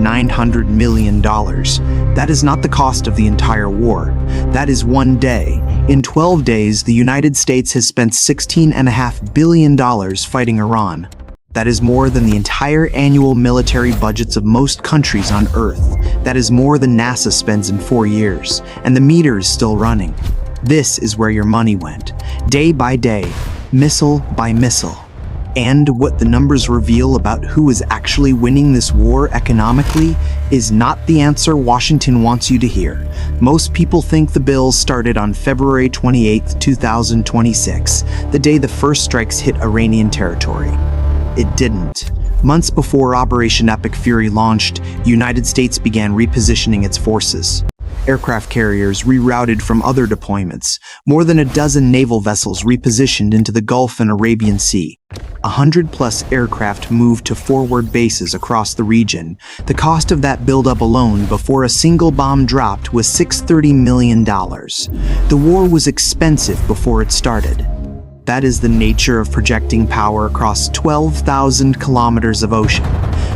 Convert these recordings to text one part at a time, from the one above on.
$900 million. That is not the cost of the entire war. That is one day. In 12 days, the United States has spent $16.5 billion fighting Iran. That is more than the entire annual military budgets of most countries on Earth. That is more than NASA spends in 4 years, and the meter is still running. This is where your money went, day by day, missile by missile. And what the numbers reveal about who is actually winning this war economically is not the answer Washington wants you to hear. Most people think the bills started on February 28, 2026, the day the first strikes hit Iranian territory. It didn't. Months before Operation Epic Fury launched, the United States began repositioning its forces. Aircraft carriers rerouted from other deployments. More than a dozen naval vessels repositioned into the Gulf and Arabian Sea. 100+ aircraft moved to forward bases across the region. The cost of that buildup alone before a single bomb dropped was $630 million. The war was expensive before it started. That is the nature of projecting power across 12,000 kilometers of ocean.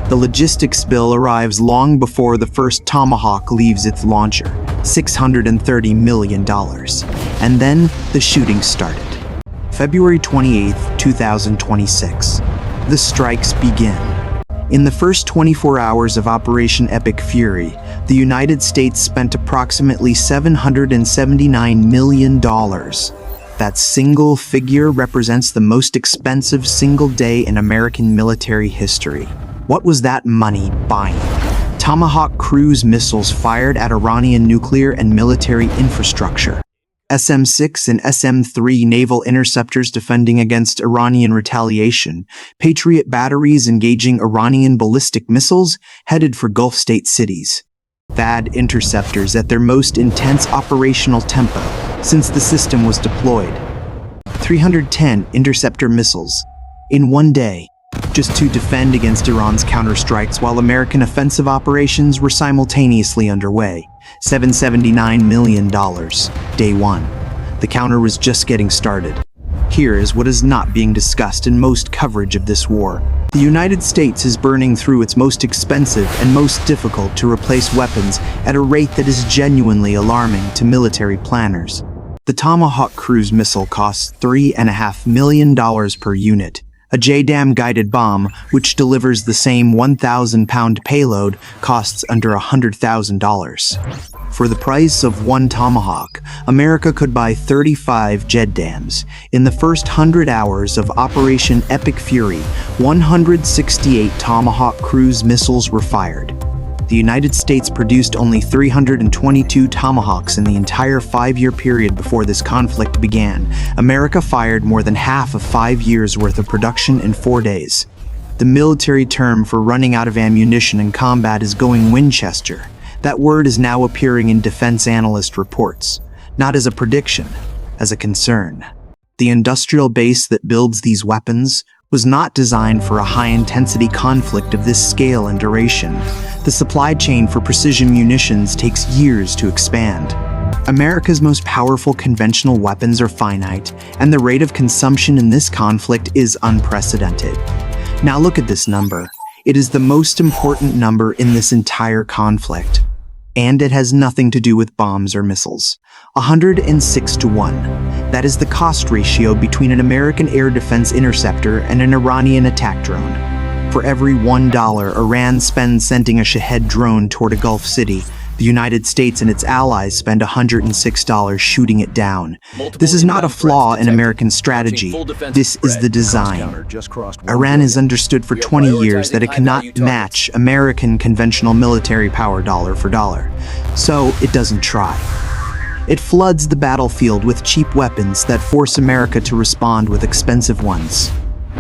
The logistics bill arrives long before the first Tomahawk leaves its launcher, $630 million. And then the shooting started. February 28, 2026. The strikes begin. In the first 24 hours of Operation Epic Fury, the United States spent approximately $779 million. That single figure represents the most expensive single day in American military history. What was that money buying? Tomahawk cruise missiles fired at Iranian nuclear and military infrastructure. SM-6 and SM-3 naval interceptors defending against Iranian retaliation. Patriot batteries engaging Iranian ballistic missiles headed for Gulf state cities. THAAD interceptors at their most intense operational tempo since the system was deployed. 310 interceptor missiles in one day, just to defend against Iran's counterstrikes while American offensive operations were simultaneously underway. $779 million. Day one. The counter was just getting started. Here is what is not being discussed in most coverage of this war. The United States is burning through its most expensive and most difficult to replace weapons at a rate that is genuinely alarming to military planners. The Tomahawk cruise missile costs $3.5 million per unit. A JDAM guided bomb, which delivers the same 1,000-pound payload, costs under $100,000. For the price of one Tomahawk, America could buy 35 JDAMs. In the first 100 hours of Operation Epic Fury, 168 Tomahawk cruise missiles were fired. The United States produced only 322 Tomahawks in the entire 5-year period before this conflict began. America fired more than half of 5 years' worth of production in 4 days. The military term for running out of ammunition in combat is going Winchester. That word is now appearing in defense analyst reports, not as a prediction, as a concern. The industrial base that builds these weapons was not designed for a high-intensity conflict of this scale and duration. The supply chain for precision munitions takes years to expand. America's most powerful conventional weapons are finite, and the rate of consumption in this conflict is unprecedented. Now look at this number. It is the most important number in this entire conflict. And it has nothing to do with bombs or missiles. 106 to 1. That is the cost ratio between an American air defense interceptor and an Iranian attack drone. For every $1 Iran spends sending a Shahed drone toward a Gulf city, the United States and its allies spend $106 shooting it down. This is not a flaw in American strategy. This is the design. Iran has understood for 20 years that it cannot match American conventional military power dollar for dollar. So it doesn't try. It floods the battlefield with cheap weapons that force America to respond with expensive ones.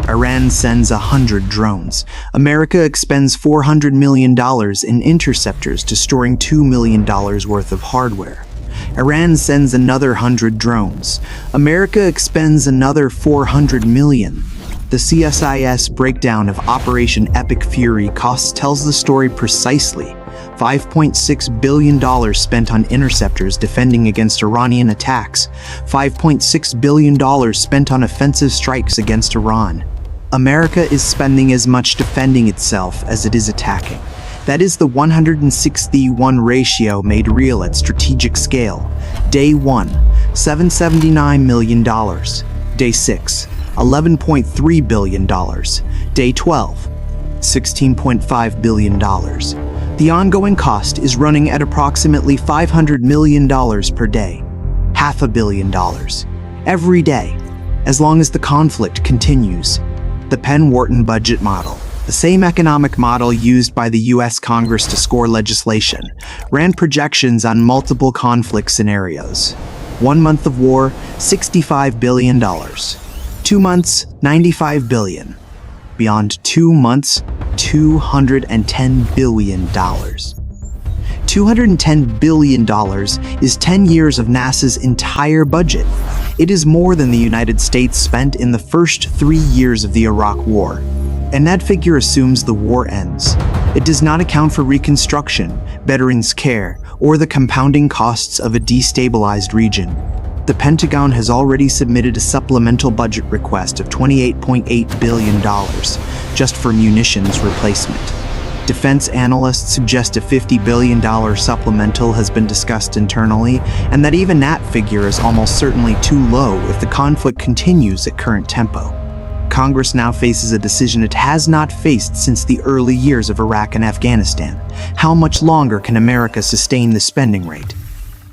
Iran sends 100 drones. America expends $400 million in interceptors to storing $2 million worth of hardware. Iran sends another 100 drones. America expends another $400 million. The CSIS breakdown of Operation Epic Fury costs tells the story precisely. $5.6 billion spent on interceptors defending against Iranian attacks. $5.6 billion spent on offensive strikes against Iran. America is spending as much defending itself as it is attacking. That is the 160:1 ratio made real at strategic scale. Day 1, $779 million. Day 6, $11.3 billion. Day 12, $16.5 billion. The ongoing cost is running at approximately $500 million per day. $500 million. Every day, as long as the conflict continues. The Penn Wharton Budget Model, the same economic model used by the U.S. Congress to score legislation, ran projections on multiple conflict scenarios. 1 month of war, $65 billion. 2 months, $95 billion. Beyond 2 months, $210 billion. $210 billion is 10 years of NASA's entire budget. It is more than the United States spent in the first 3 years of the Iraq War. And that figure assumes the war ends. It does not account for reconstruction, veterans' care, or the compounding costs of a destabilized region. The Pentagon has already submitted a supplemental budget request of $28.8 billion just for munitions replacement. Defense analysts suggest a $50 billion supplemental has been discussed internally, and that even that figure is almost certainly too low if the conflict continues at current tempo. Congress now faces a decision it has not faced since the early years of Iraq and Afghanistan. How much longer can America sustain the spending rate?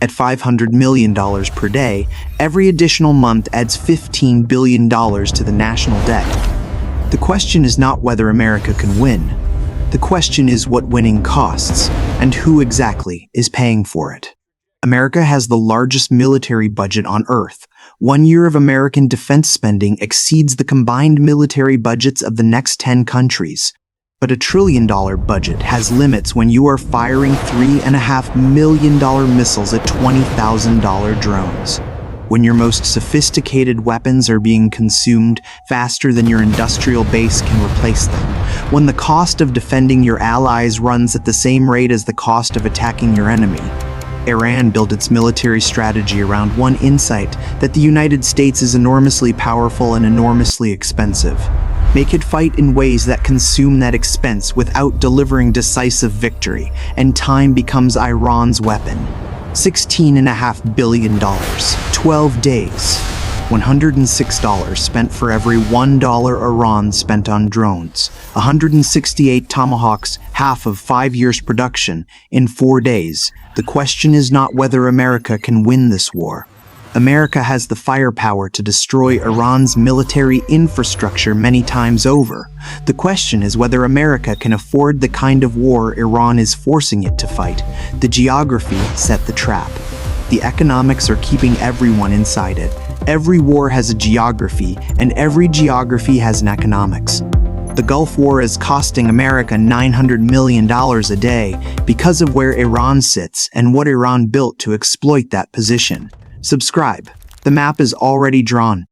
At $500 million per day, every additional month adds $15 billion to the national debt. The question is not whether America can win. The question is what winning costs, and who exactly is paying for it. America has the largest military budget on Earth. 1 year of American defense spending exceeds the combined military budgets of the next 10 countries. But $1 trillion budget has limits when you are firing $3.5 million missiles at $20,000 drones. When your most sophisticated weapons are being consumed faster than your industrial base can replace them. When the cost of defending your allies runs at the same rate as the cost of attacking your enemy. Iran built its military strategy around one insight, that the United States is enormously powerful and enormously expensive. Make it fight in ways that consume that expense without delivering decisive victory, and time becomes Iran's weapon. $16.5 billion, 12 days, $106 spent for every $1 Iran spent on drones, 168 Tomahawks, half of 5 years production, in 4 days. The question is not whether America can win this war. America has the firepower to destroy Iran's military infrastructure many times over. The question is whether America can afford the kind of war Iran is forcing it to fight. The geography set the trap. The economics are keeping everyone inside it. Every war has a geography, and every geography has an economics. The Gulf War is costing America $900 million a day because of where Iran sits and what Iran built to exploit that position. Subscribe. The map is already drawn.